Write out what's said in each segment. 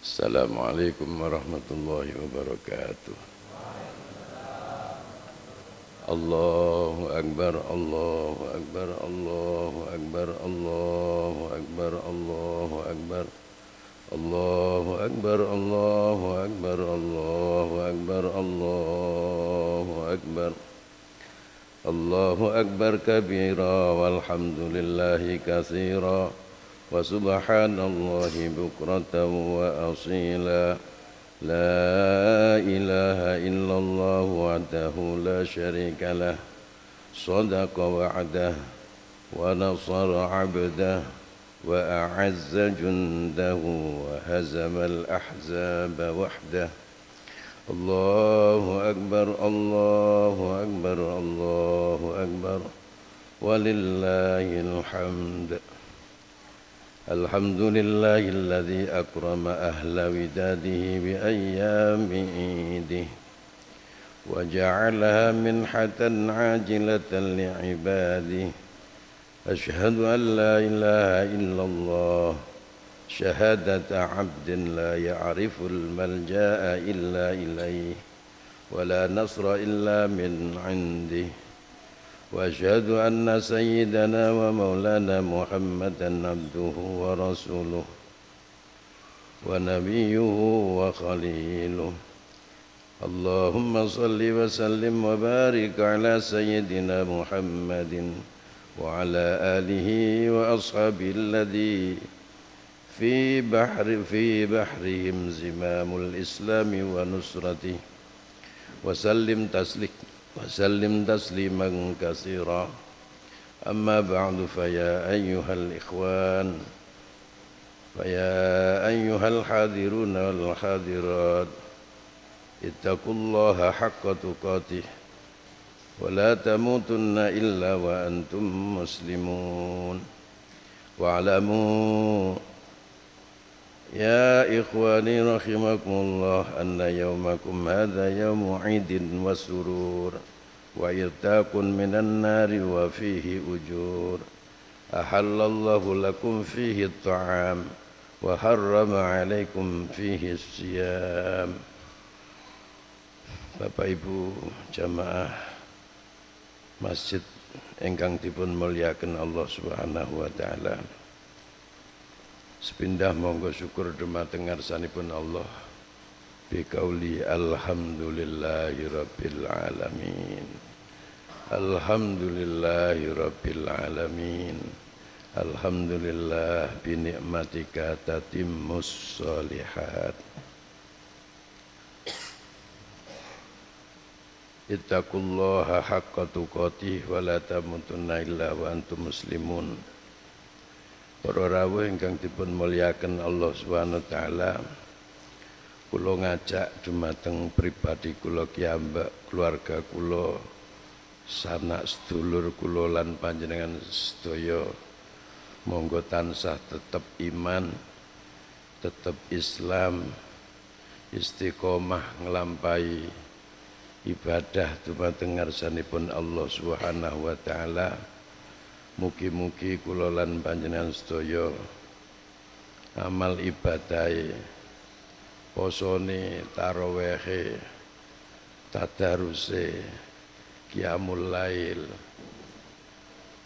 Assalamualaikum warahmatullahi wabarakatuh. Allahu Akbar, Allahu Akbar, Allahu Akbar, Allahu Akbar, Allahu Akbar. Allahu Akbar, Allahu Akbar, Allahu Akbar, Allahu Akbar. Allahu Akbar kabira walhamdulillahi katsira wa subhanallahi bukratan wa asila. La ilaha illallah wahdahu la syarika lah. Sadaqa wa'dah wa nasara 'abdah wa a'azza jundahu wa hazama al-ahzaba wahdah. Allahu Akbar, Allahu Akbar, Allahu Akbar, walillahil hamd. Alhamdulillahilladzi akrama ahla widadihi bi ayyami idih wa ja'alaha minhatan 'ajilatan li'ibadihi. Ashhadu an la ilaha illallah syahadata 'abdin la ya'riful malja'a illa ilayhi wa la nasra illa min 'indihi. Wa asyhadu anna sayyidana wa maulana Muhammadan abduhu wa rasuluh wa nabiyyuhu wa khaliluh. Allahumma salli wa sallim wa barik ala sayyidina Muhammadin wa ala alihi wa ashabihi alladhi fi bahrihim zimamul islami wa nusratihi wa sallim tasliman katsira. Amma ba'du fa ya ayyuhal ikhwan fa ya ayyuhal hadirun wal hadirat ittaqullaha haqqa tuqatih wa la tamutunna illa wa antum muslimun. Wa'lamu ya ikhwani rahimakumullah anna yawmakum hadha yawmu 'idin wa surur wa irtaqun minan nari wa fihi ujur. Ahallallahu lakum fihi at-ta'am wa harrama 'alaikum fihi as-siyam. Bapak Ibu jamaah masjid ingkang dipun mulyakaken Allah Subhanahu wa taala. Sepindah monggo syukur dumateng ngarsanipun Allah biqauli alhamdulillahi rabbil alamin. Alhamdulillahi rabbil alamin. Alhamdulillah bi ni'matika tatimmus shalihat. Ittaqullaha haqqa tuqatih wa la tamutunna illa wa antum muslimun. Para rawuh ingkang dipun mulyakaken Allah Subhanahu wa taala, kula ngajak dumateng pribadi kula kiyambak, keluarga kula, sanak sedulur kula lan panjenengan sedaya, monggo tansah tetep iman, tetep Islam, istiqomah nglampahi ibadah dumateng ngarsanipun Allah Subhanahu wa taala. Mugi-mugi kula lan panjenengan sedaya amal ibadahe, posone, tarawehe, tadaruse, qiyamul lail,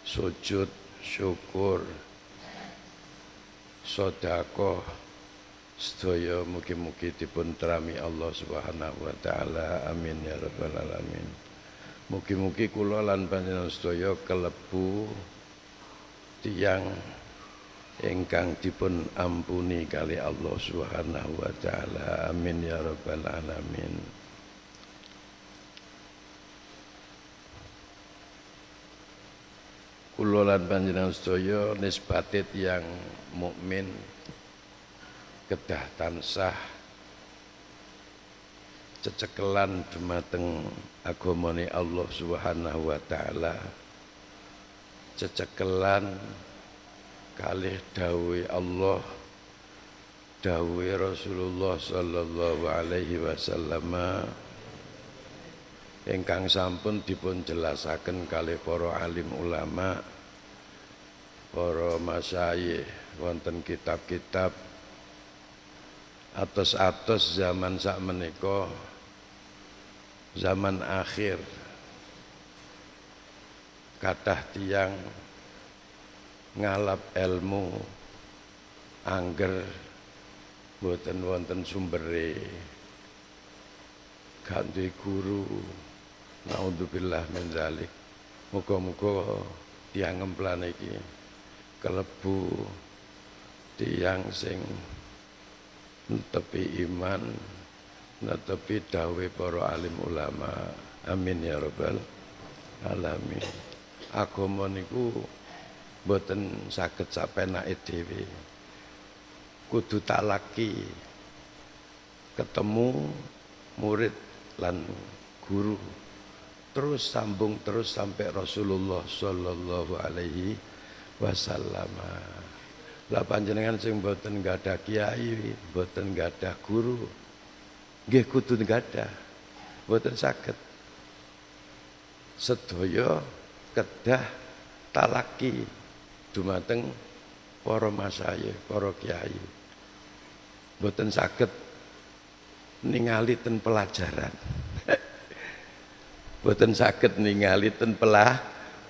sujud syukur, sedekah sedaya mugi-mugi dipun trami Allah Subhanahu wa taala. Amin ya rabbal alamin. Mugi-mugi kula lan panjenengan sedaya kelebu tiyang ingkang dipun ampuni kali Allah Subhanahu wa taala. Amin ya rabbal alamin. Kula lan panjenengan sedaya nisbate tiyang mukmin kedah tansah cecekelan dumateng agamane Allah Subhanahu wa taala. Cecekelan kalih dawuhe Allah, dawuhe Rasulullah sallallahu alaihi wasallam ingkang sampun dipun jelasaken kalih para alim ulama, para masyayikh wonten kitab-kitab atos-atos zaman sakmenika zaman akhir kathah tiyang ngalap ilmu angger boten wonten sumbere gak duwe guru naudzubillah min zalik. Muga-muga tiyang ngemplan iki kelebu tiyang sing netepi iman, netepi dawuh para alim ulama. Amin ya rabbal alamin. Agama niku boten saged sapenake dhewe. Kudu talaki, ketemu murid lan guru, terus sambung terus sampai Rasulullah sallallahu alaihi wasallam. Lah panjenengan sing boten gadah kiai, boten gadah guru, nggih kudu gadah, boten saged. Sedaya kedah talaki dumateng para masyayikh, para kiai. Boten saged ningali ten pelajaran. Boten saged ningali ten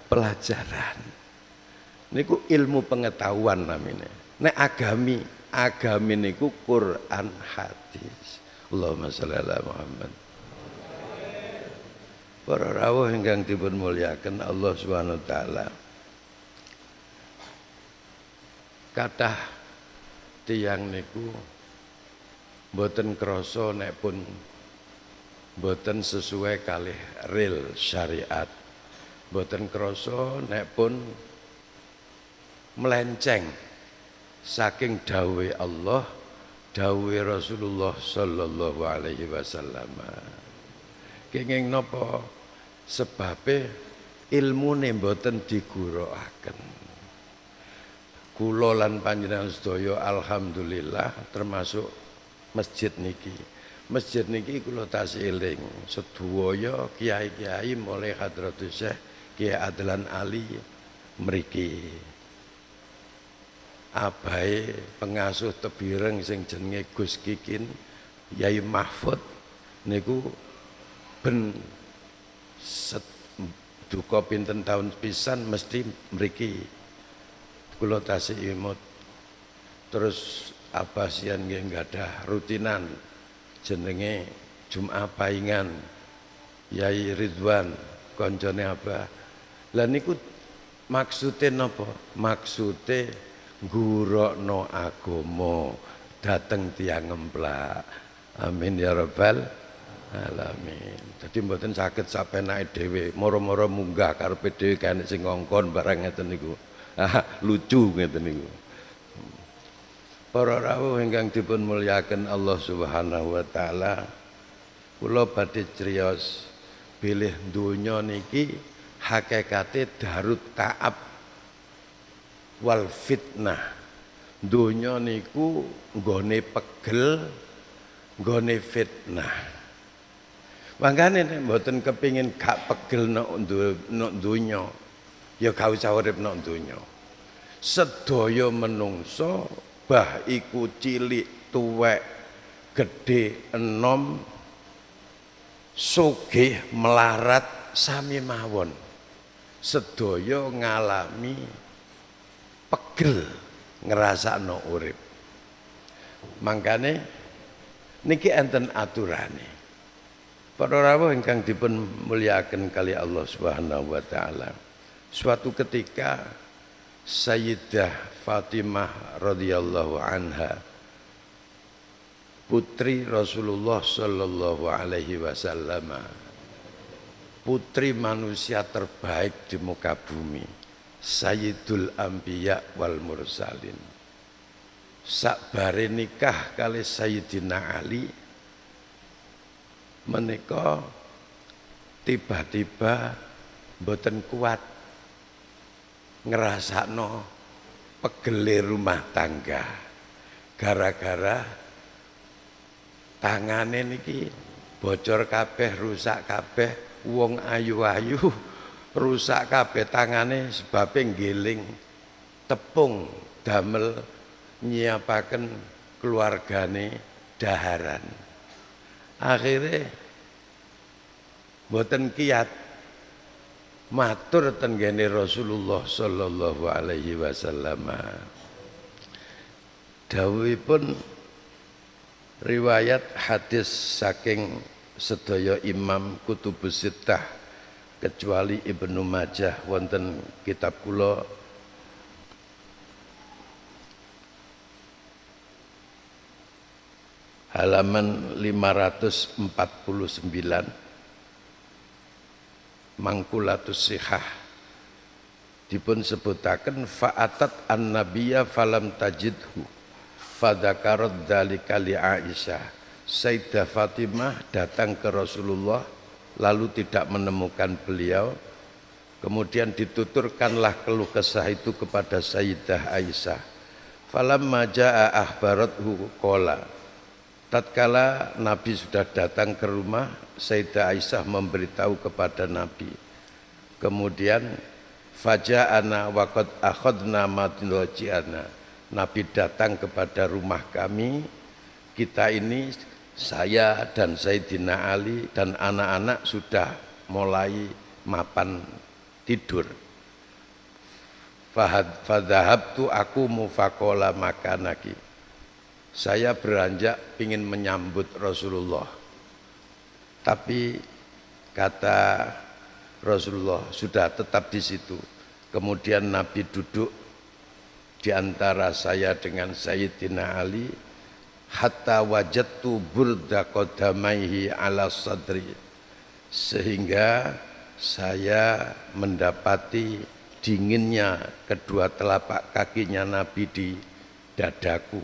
pelajaran. Niku ilmu pengetahuan namine. Nek agami niku Quran hadis. Allahumma sholli ala Muhammad. Para rawuh ingkang dipun mulyakaken Allah Subhanahu wa taala. Kathah tiyang niku boten krasa nek pun boten sesuai kalih real syariat. Boten krasa nek pun melenceng saking dawuh Allah, dawuh Rasulullah sallallahu alaihi wasallam. Kenging napa sebabe ilmune mboten digurokaken. Kula lan panjenengan sedaya alhamdulillah termasuk masjid niki. Masjid niki kula tasih eling sedaya kiai-kiai mulai Hadratus Syekh Kiai Adlan Ali mriki. Abahe pengasuh Tebireng sing jenenge Gus Kikin Yai Mahfud niku ben duka pinten tahun pisan mesti mriki kula tasih imut. Terus Abbasian nggih gadah rutinan jenenge Jumat Paingan Yai Ridwan koncone Abah. Lah niku maksude napa? Maksude ngurukno agama dateng tiyang ngemplak. Amin ya rabbal alamin. Dadi mboten saged sapenake dhewe moro-moro munggah karepe dhewe kene sing ngongkon barang ngeten niku. Lucu ngeten niku. Para rawuh ingkang dipun mulyakaken Allah Subhanahu wa taala, kula badhe criyos bilih donya niki hakikate darut ta'ab wal fitnah. Donya niku nggone pegel, nggone fitnah. Mangkane nek mboten kepingin gak pegel nek donya, ya gak usah urip nek donya. Sedaya menungso bah iku cilik, tuwek, gedhe, enom, sugih, melarat sami mawon. Sedaya ngalami pegel ngrasakno urip. Mangkane niki enten aturane. Para rawuh ingkang dipun mulyakaken kali Allah Subhanahu wa taala. Suatu ketika Sayyidah Fatimah radhiyallahu anha putri Rasulullah sallallahu alaihi wasallam, putri manusia terbaik di muka bumi, Sayyidul Anbiya wal Mursalin. Sakbare nikah kali Sayyidina Ali menika tiba-tiba mboten kuat ngrasakno pegele rumah tangga gara-gara tangane niki bocor kabeh, rusak kabeh, wong ayu-ayu rusak kabeh tangane sebabe nggiling tepung damel nyiapaken keluargane daharan. Akhirnya mboten kiyat matur tenggene Rasulullah sallallahu alaihi wasallam. Dawuhipun riwayat hadis saking sedaya imam kutubus sittah kecuali Ibnu Majah wonten kitab kula halaman 549 Mangkulatus Sihah dipun sebutaken fa'atat an-nabiyya falam tajidhu fadzakarat dzalika li Aisyah. Sayyidah Fatimah datang ke Rasulullah lalu tidak menemukan beliau, kemudian dituturkanlah keluh kesah itu kepada Sayyidah Aisyah. Falamma jaa akhbarathu qala, tatkala Nabi sudah datang ke rumah, Sayyidah Aisyah memberitahu kepada Nabi. Kemudian faja'ana wa qad akhadna madlaji'ana. Nabi datang kepada rumah kami, kita ini, saya dan Sayyidina Ali dan anak-anak sudah mulai mapan tidur. Fadhahabtu aku mufakola makanaki. Saya beranjak ingin menyambut Rasulullah. Tapi kata Rasulullah sudah tetap di situ. Kemudian Nabi duduk di antara saya dengan Sayyidina Ali hatta wajadtu burda qadamaihi ala sadri, sehingga saya mendapati dinginnya kedua telapak kakinya Nabi di dadaku.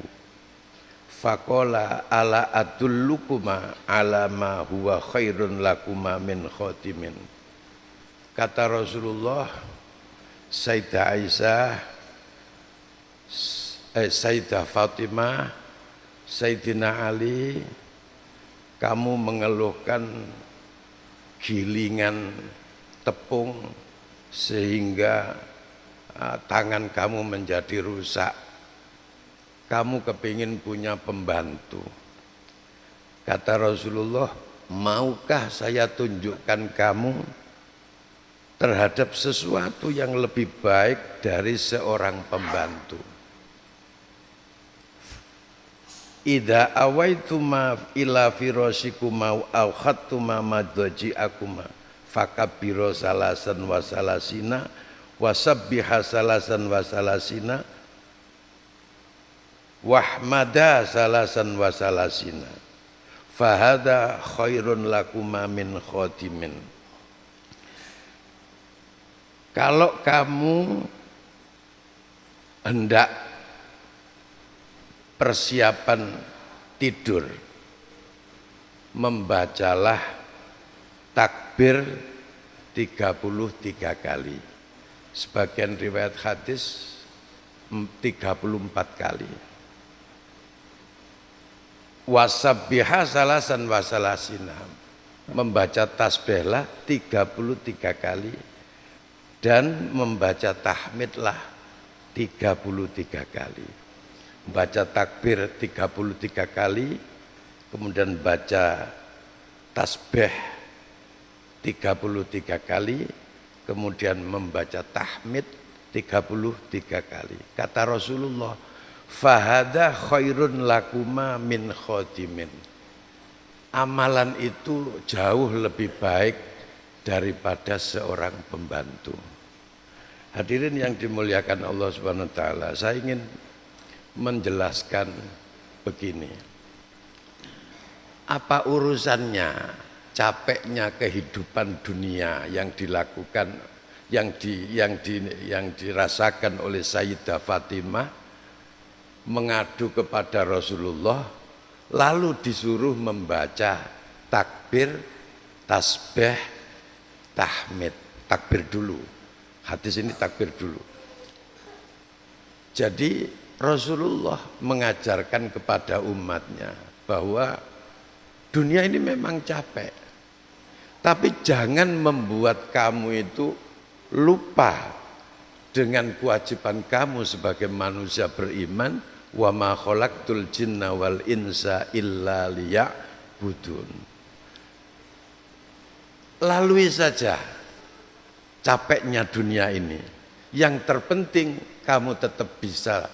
Faqala ala adullukuma ala ma huwa khairun lakuma min khatimin. Kata Rasulullah, Sayyidah Aisyah, Sayyidah Fatimah, Sayyidina Ali, kamu mengeluhkan gilingan tepung sehingga tangan kamu menjadi rusak. Kamu kepingin punya pembantu. Kata Rasulullah, maukah saya tunjukkan kamu terhadap sesuatu yang lebih baik dari seorang pembantu? Idza awaituma ila firasikuma aw khattuma madji'akuma fakabbira salasan wa salasina wasabbiha salasan wa salasina wahmada salasan wa salasina fahada khairun lakuma min khatimin. Kalau kamu hendak persiapan tidur, membacalah takbir 33 kali. Sebagian riwayat hadis 34 kali. Wasabbiha salasan wasalasina, membaca tasbihlah 33 kali dan membaca tahmidlah 33 kali. Baca takbir 33 kali, kemudian baca tasbih 33 kali, kemudian membaca tahmid 33 kali. Kata Rasulullah, fahada khairun lakuma min khatimin. Amalan itu jauh lebih baik daripada seorang pembantu. Hadirin yang dimuliakan Allah Subhanahu wa taala, saya ingin menjelaskan begini. Apa urusannya capeknya kehidupan dunia yang dilakukan yang dirasakan oleh Sayyidah Fatimah mengadu kepada Rasulullah lalu disuruh membaca takbir, tasbih, tahmid. Takbir dulu. Hadis ini takbir dulu. Jadi Rasulullah mengajarkan kepada umatnya bahwa dunia ini memang capek. Tapi jangan membuat kamu itu lupa dengan kewajiban kamu sebagai manusia beriman wa ma khalaqtul jinna wal insa illa liya'budun. Lalui saja capeknya dunia ini. Yang terpenting kamu tetap bisa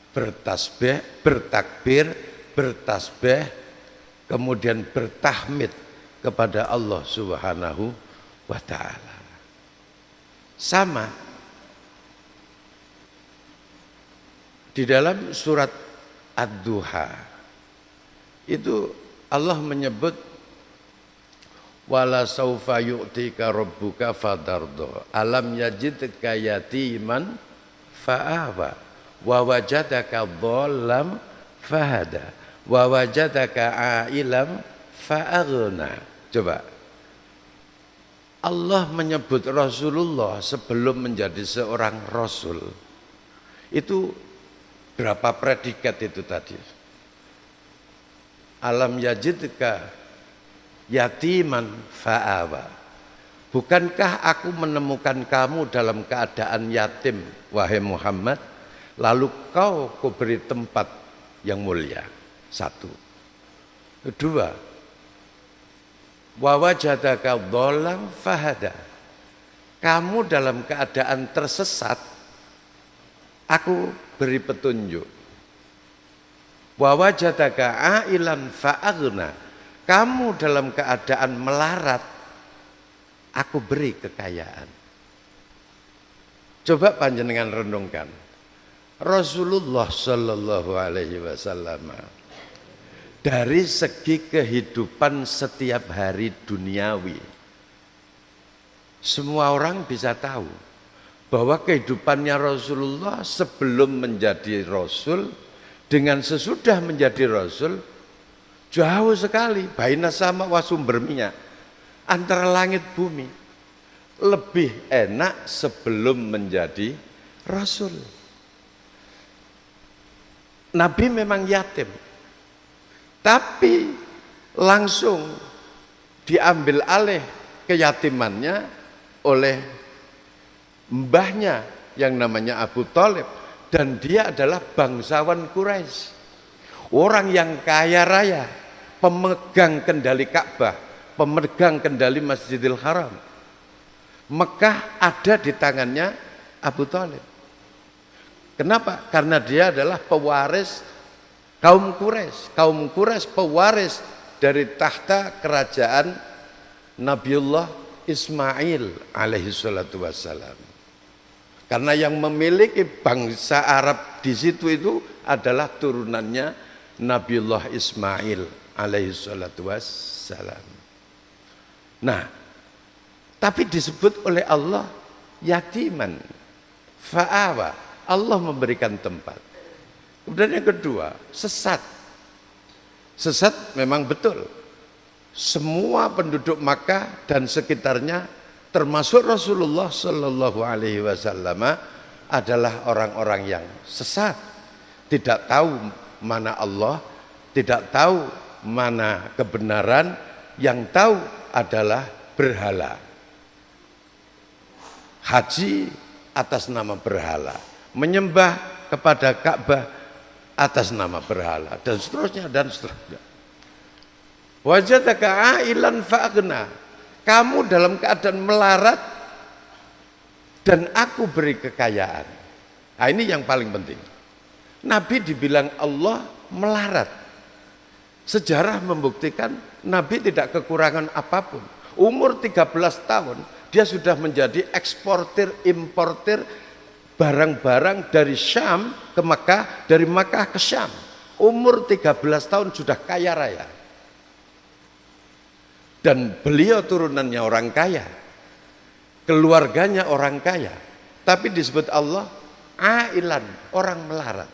bertasbih, bertakbir, bertasbih, kemudian bertahmid kepada Allah Subhanahu wa ta'ala. Sama di dalam surat Ad-Duha itu Allah menyebut wala saufa yu'tika rabbuka fadardo alam yajidka yatiman fa'awa wa wajadaka dhallam fahada wa wajadaka ailam fa'aghna. Coba Allah menyebut Rasulullah sebelum menjadi seorang Rasul itu berapa predikat itu tadi? Alam yajidka yatiman fa'awa. Bukankah aku menemukan kamu dalam keadaan yatim, wahai Muhammad, lalu kau beri tempat yang mulia? Satu. Kedua, wa wajadaka dhallam fahada. Kamu dalam keadaan tersesat, aku beri petunjuk. Wa wajadaka ailan fa'aghna. Kamu dalam keadaan melarat, aku beri kekayaan. Coba panjenengan renungkan. Rasulullah sallallahu alaihi wasallam dari segi kehidupan setiap hari duniawi, semua orang bisa tahu bahwa kehidupannya Rasulullah sebelum menjadi Rasul dengan sesudah menjadi Rasul jauh sekali. Baina sama wasumber minyak, antara langit bumi, lebih enak sebelum menjadi Rasul. Nabi memang yatim, tapi langsung diambil alih keyatimannya oleh mbahnya yang namanya Abu Thalib, dan dia adalah bangsawan Quraisy, orang yang kaya raya, pemegang kendali Ka'bah, pemegang kendali Masjidil Haram. Mekah ada di tangannya Abu Thalib. Kenapa? Karena dia adalah pewaris kaum Quraisy. Kaum Quraisy pewaris dari tahta kerajaan Nabiullah Ismail alaihi salatu wassalam. Karena yang memiliki bangsa Arab di situ itu adalah turunannya Nabiullah Ismail alaihi salatu wassalam. Nah, tapi disebut oleh Allah yatiman fa'awa. Allah memberikan tempat. Kemudian yang kedua, sesat. Sesat memang betul. Semua penduduk Makkah dan sekitarnya termasuk Rasulullah sallallahu alaihi wasallam adalah orang-orang yang sesat. Tidak tahu mana Allah, tidak tahu mana kebenaran, yang tahu adalah berhala. Haji atas nama berhala, menyembah kepada Ka'bah atas nama berhala, dan seterusnya dan seterusnya. Wajadaka ailan fa'aghna. Kamu dalam keadaan melarat dan aku beri kekayaan. Nah, ini yang paling penting. Nabi dibilang Allah melarat. Sejarah membuktikan Nabi tidak kekurangan apapun. Umur 13 tahun dia sudah menjadi eksportir importir barang-barang dari Syam ke Makkah, dari Makkah ke Syam. Umur 13 tahun sudah kaya raya. Dan beliau turunannya orang kaya, keluarganya orang kaya, tapi disebut Allah ailan, orang melarat.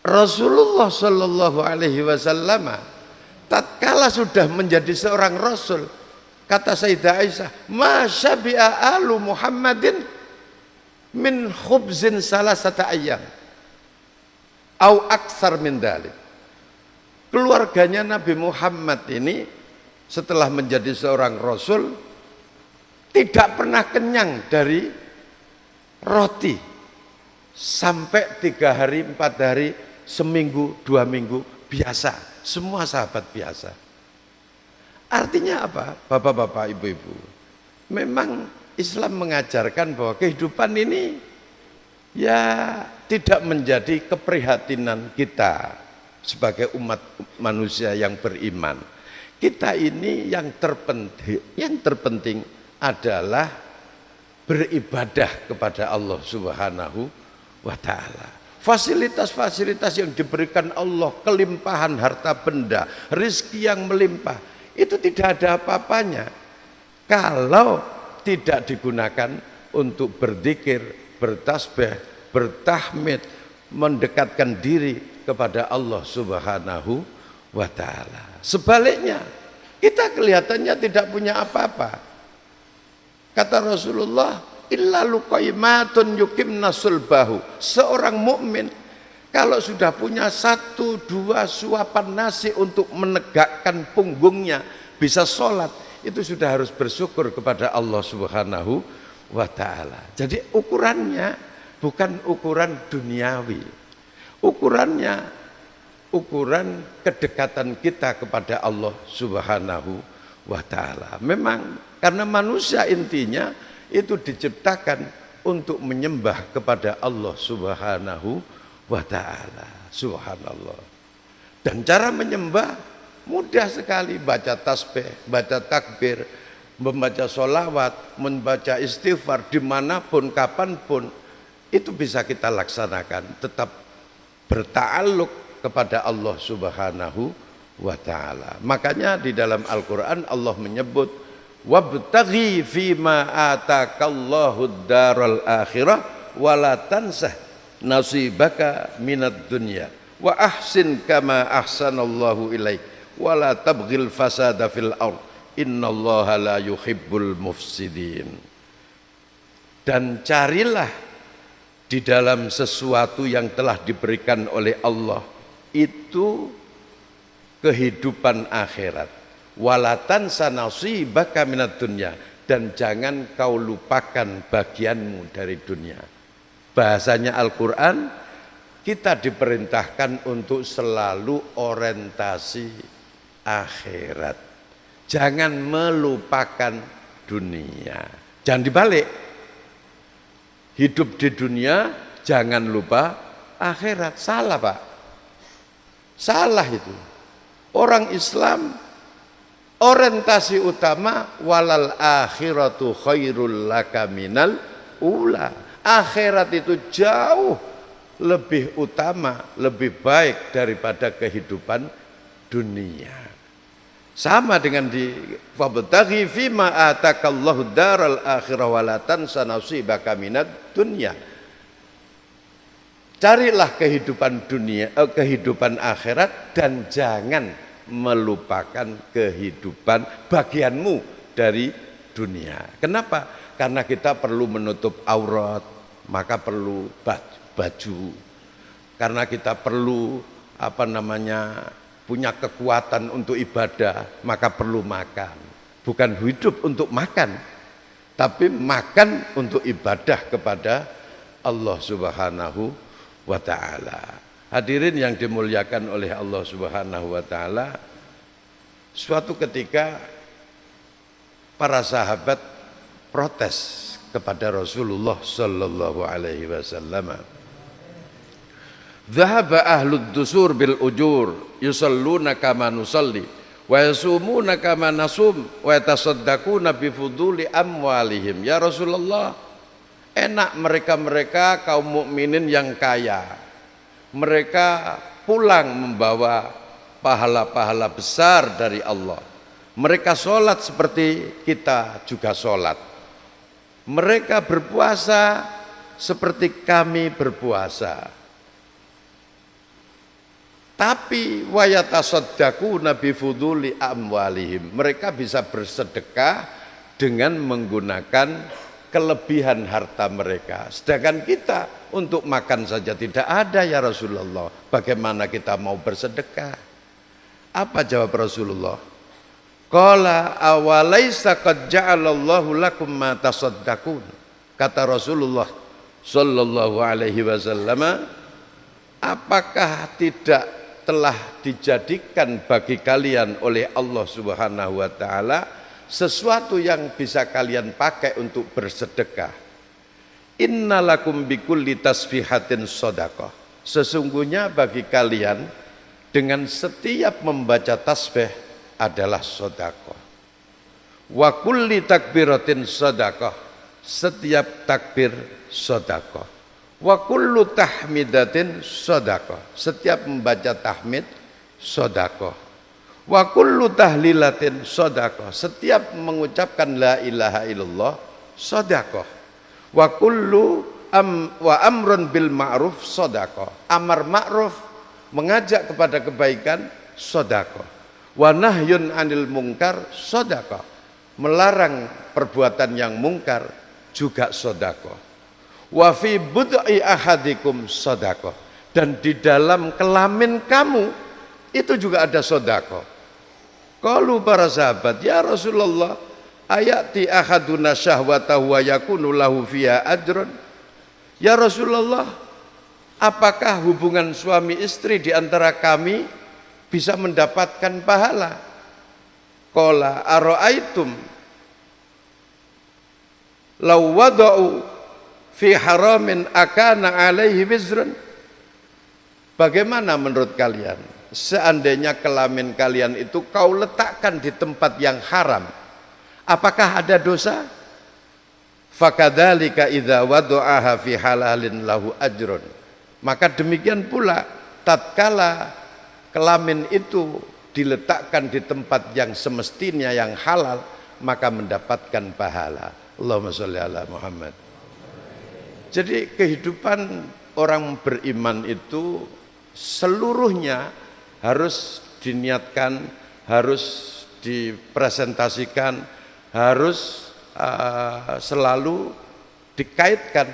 Rasulullah sallallahu alaihi wasallam tatkala sudah menjadi seorang rasul, kata Sayyidah Aisyah, ma syabi'a alu Muhammadin min khubzin salasata ayyam au aksar min dalik. Keluarganya Nabi Muhammad ini setelah menjadi seorang rasul tidak pernah kenyang dari roti sampai 3 hari, 4 hari, seminggu, 2 minggu, biasa. Semua sahabat biasa. Artinya apa? Bapak-bapak, ibu-ibu. Memang Islam mengajarkan bahwa kehidupan ini ya tidak menjadi keprihatinan kita sebagai umat manusia yang beriman. Kita ini yang terpenting adalah beribadah kepada Allah Subhanahu wa ta'ala. Fasilitas-fasilitas yang diberikan Allah, kelimpahan harta benda, rezeki yang melimpah, itu tidak ada apa-apanya kalau tidak digunakan untuk berzikir, bertasbih, bertahmid, mendekatkan diri kepada Allah Subhanahu wa ta'ala. Sebaliknya, kita kelihatannya tidak punya apa-apa. Kata Rasulullah, illa luqaimatun yuqimna sulbahu. Seorang mukmin kalau sudah punya 1-2 suapan nasi untuk menegakkan punggungnya, bisa sholat, itu sudah harus bersyukur kepada Allah Subhanahu wa ta'ala. Jadi ukurannya bukan ukuran duniawi. Ukurannya ukuran kedekatan kita kepada Allah Subhanahu wa ta'ala. Memang karena manusia intinya itu diciptakan untuk menyembah kepada Allah Subhanahu wa ta'ala. Subhanallah. Dan cara menyembah mudah sekali, baca tasbih, baca takbir, membaca sholawat, membaca istighfar dimanapun, kapanpun, itu bisa kita laksanakan, tetap berta'alluq kepada Allah Subhanahu wa ta'ala. Makanya di dalam Al-Quran Allah menyebut wabtaghi fima atakallahu daral akhirah wala tansah nasibaka minad dunya wa ahsin kama ahsanallahu ilaik wala tabghil fasada fil ard innallaha la yuhibbul mufsidin. Dan carilah di dalam sesuatu yang telah diberikan oleh Allah itu kehidupan akhirat, wala tansa nasibaka minad dunya, dan jangan kau lupakan bagianmu dari dunia. Bahasanya Al-Quran, kita diperintahkan untuk selalu orientasi akhirat. Jangan melupakan dunia. Jangan dibalik. Hidup di dunia, jangan lupa akhirat. Salah, Pak. Salah itu. Orang Islam orientasi utama walal akhiratu khairul laka minal ula. Akhirat itu jauh lebih utama, lebih baik daripada kehidupan dunia. Sama dengan di wabtaghi fima atakallahu daral akhirah wala tansa nasibaka minad dunya. Carilah kehidupan dunia, kehidupan akhirat, dan jangan melupakan kehidupan bagianmu dari dunia. Kenapa? Karena kita perlu menutup aurat, maka perlu baju. Karena kita perlu punya kekuatan untuk ibadah, maka perlu makan. Bukan hidup untuk makan, tapi makan untuk ibadah kepada Allah Subhanahu wa ta'ala. Hadirin yang dimuliakan oleh Allah Subhanahu wa ta'ala, suatu ketika para sahabat protes kepada Rasulullah sallallahu alaihi wasallam. Dhahaba ahlud dusur bil ujur yusalluna kama nusalli wa yasumuna kama nasum wa yatasaddaquna bi fuduli amwalihim. Ya Rasulullah, enak mereka-mereka kaum mukminin yang kaya. Mereka pulang membawa pahala-pahala besar dari Allah. Mereka sholat seperti kita juga sholat. Mereka berpuasa seperti kami berpuasa. Tapi wayatasaddaquna bi fuduli amwalihim. Mereka bisa bersedekah dengan menggunakan kelebihan harta mereka. Sedangkan kita untuk makan saja tidak ada ya Rasulullah. Bagaimana kita mau bersedekah? Apa jawab Rasulullah? Qala awalaisa qad ja'alallahu lakum ma tasaddaqun. Kata Rasulullah, sallallahu alaihi wasallam, apakah tidak telah dijadikan bagi kalian oleh Allah Subhanahu wa taala sesuatu yang bisa kalian pakai untuk bersedekah? Innalakum bikulli tasbihatin shadaqah. Sesungguhnya bagi kalian dengan setiap membaca tasbih adalah sedekah. Wa kulli takbiratin shadaqah. Setiap takbir sedekah. Wa kullu tahmidatin shadaqah. Setiap membaca tahmid sedekah. Wa kullu tahlilatin shadaqah. Setiap mengucapkan la ilaha illallah sedekah. Wa kullu wa amrun bil ma'ruf shadaqah. Amar ma'ruf, mengajak kepada kebaikan sedekah. Wa nahyun 'anil munkar shadaqah. Melarang perbuatan yang mungkar juga sedekah. Wa fi bud'i ahadikum shadaqah. Dan di dalam kelamin kamu itu juga ada sedekah. Qalu para sahabat, ya Rasulullah, ayati ahaduna syahwatahu wa yakunu lahu fiha ajrun. Ya Rasulullah, apakah hubungan suami istri di antara kami bisa mendapatkan pahala? Qala ara'aitum law wada'u fi haramin akana alaihi wizrun. Bagaimana menurut kalian seandainya kelamin kalian itu kau letakkan di tempat yang haram, apakah ada dosa? Fakadzalika idza wada'aha fi halalin lahu ajrun. Maka demikian pula tatkala kelamin itu diletakkan di tempat yang semestinya yang halal, maka mendapatkan pahala. Allahumma sholli ala Muhammad. Jadi kehidupan orang beriman itu seluruhnya harus diniatkan, harus dipresentasikan, harus selalu dikaitkan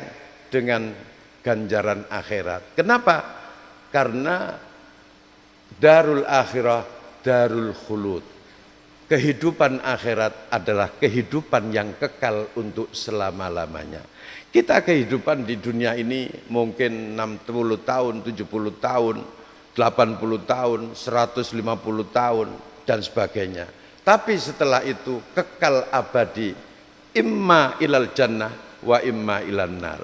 dengan ganjaran akhirat. Kenapa? Karena darul akhirah darul khulud. Kehidupan akhirat adalah kehidupan yang kekal untuk selama-lamanya. Kita kehidupan di dunia ini mungkin 60 tahun, 70 tahun, 80 tahun, 150 tahun, dan sebagainya. Tapi setelah itu kekal abadi, imma ilal jannah wa imma ilan nar.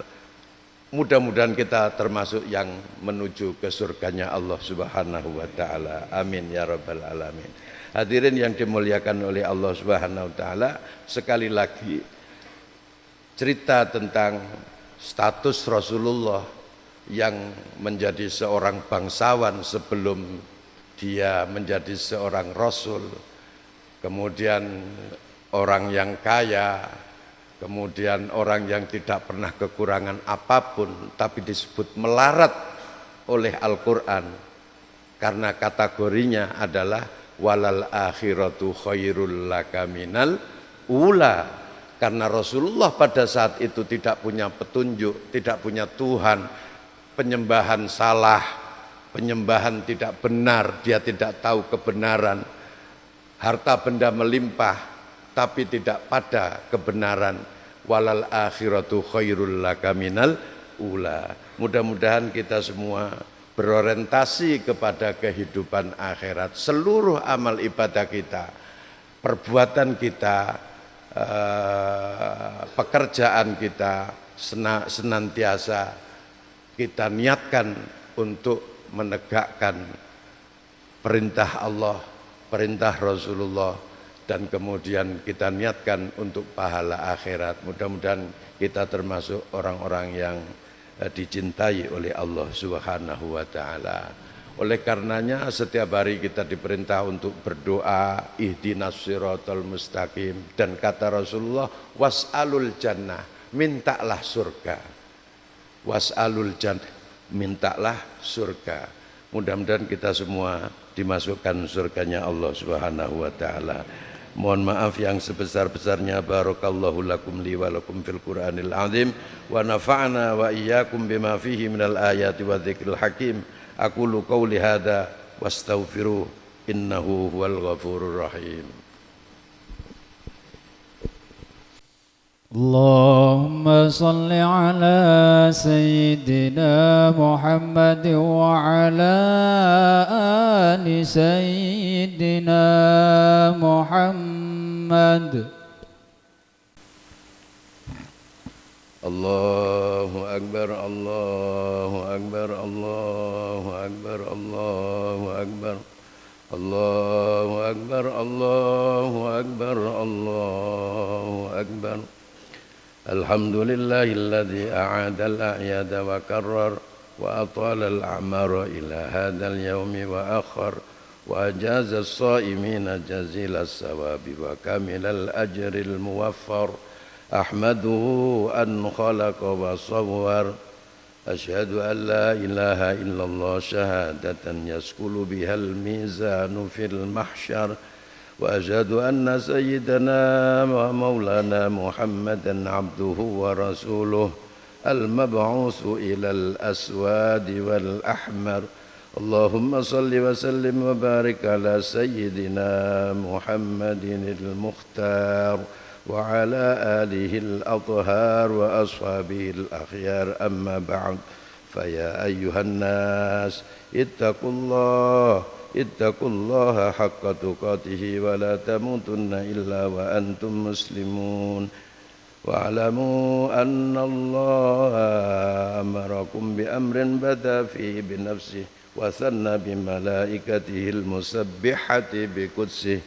Mudah-mudahan kita termasuk yang menuju ke surganya Allah Subhanahu wa taala. Amin ya rabbal alamin. Hadirin yang dimuliakan oleh Allah Subhanahu wa taala, sekali lagi cerita tentang status Rasulullah yang menjadi seorang bangsawan sebelum dia menjadi seorang rasul, kemudian orang yang kaya, kemudian orang yang tidak pernah kekurangan apapun, tapi disebut melarat oleh Al-Quran karena kategorinya adalah walal akhiratu khairul laka minal ula. Karena Rasulullah pada saat itu tidak punya petunjuk, tidak punya Tuhan, penyembahan salah, penyembahan tidak benar, dia tidak tahu kebenaran, harta benda melimpah tapi tidak pada kebenaran. Walal akhiratu khairul laka minal ula. Mudah-mudahan kita semua berorientasi kepada kehidupan akhirat. Seluruh amal ibadah kita, perbuatan kita, pekerjaan kita senantiasa kita niatkan untuk menegakkan perintah Allah, perintah Rasulullah, dan kemudian kita niatkan untuk pahala akhirat. Mudah-mudahan kita termasuk orang-orang yang dicintai oleh Allah Subhanahu wa taala. Oleh karenanya setiap hari kita diperintah untuk berdoa ihdinas siratal mustaqim, dan kata Rasulullah was'alul jannah, mintalah surga. Was'alul jannah, mintalah surga. Mudah-mudahan kita semua dimasukkan surganya Allah Subhanahu wa taala. Mohon maaf yang sebesar-besarnya. Barakallahu lakum li wa lakum fil Qur'anil azim wa nafa'na wa iyyakum bima fihi minal ayati wa dzikril hakim. Aqulu qawli hadza wastaghfiruh innahu huwal ghafurur rahim. اللهم صل على سيدنا محمد وعلى آل سيدنا محمد. الله أكبر الله أكبر الله أكبر الله أكبر الله أكبر الله أكبر الله أكبر. الحمد لله الذي أعاد الأعياد وكرر وأطال الأعمار إلى هذا اليوم وأخر وأجاز الصائمين جزيل الثواب وكامل الأجر الموفر. أحمده أن خلق وصور. أشهد أن لا إله إلا الله شهادة يسكل بها الميزان في المحشر. وأشهد أن سيدنا ومولانا محمدا عبده ورسوله المبعوث إلى الأسواد والأحمر. اللهم صل وسلم وبارك على سيدنا محمد المختار وعلى آله الأطهار وأصحابه الأخيار. أما بعد، فيا أيها الناس اتقوا الله حق تقاته ولا تموتن إلا وأنتم مسلمون. واعلموا أن الله أمركم بأمر بدأ فيه بنفسه وثنى بملائكته المسبحة بقدسه.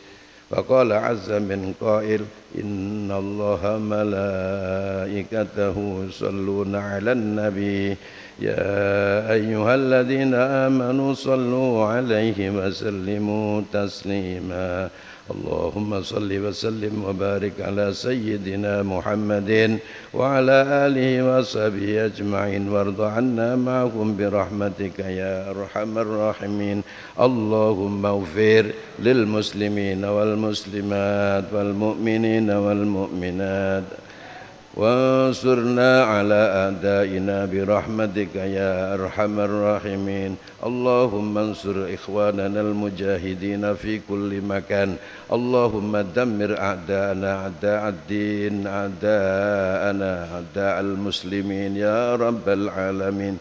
وقال عز من قائل: إن الله ملائكته يصلون على النبي يا أيها الذين آمنوا صلوا عليه وسلموا تسليما. اللهم صل وسلم وبارك على سيدنا محمد وعلى آله وصحبه أجمعين وارض عنا معهم برحمتك يا أرحم الراحمين. اللهم اغفر للمسلمين والمسلمات والمؤمنين والمؤمنات وانصرنا على أعدائنا برحمتك يا أرحم الراحمين. اللهم انصر إخواننا المجاهدين في كل مكان. اللهم دمر أعداءنا أعداء الدين أعداءنا أعداء المسلمين يا رب العالمين.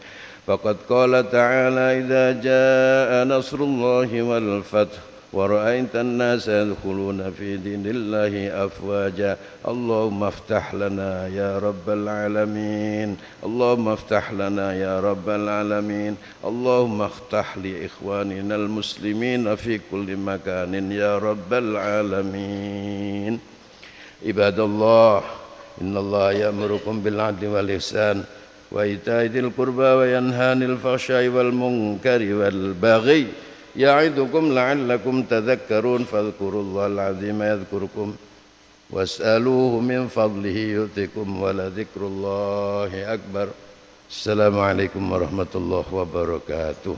فقد قال تعالى: إذا جاء نصر الله والفتح ورأيت الناس يدخلون في دين الله أفواجا. اللهم افتح لنا يا رب العالمين. اللهم افتح لنا يا رب العالمين. اللهم افتح لإخواننا المسلمين في كل مكان يا رب العالمين. عباد الله، إن الله يأمركم بالعدل والإحسان وإيتاء ذي القربى وينهى عن الفحشاء والمنكر والبغي يعظكم لعلكم تذكرون. فاذكروا الله العظيم يذكركم واسألوه من فضله يؤتكم ولذكر الله أكبر. السلام عليكم ورحمة الله وبركاته.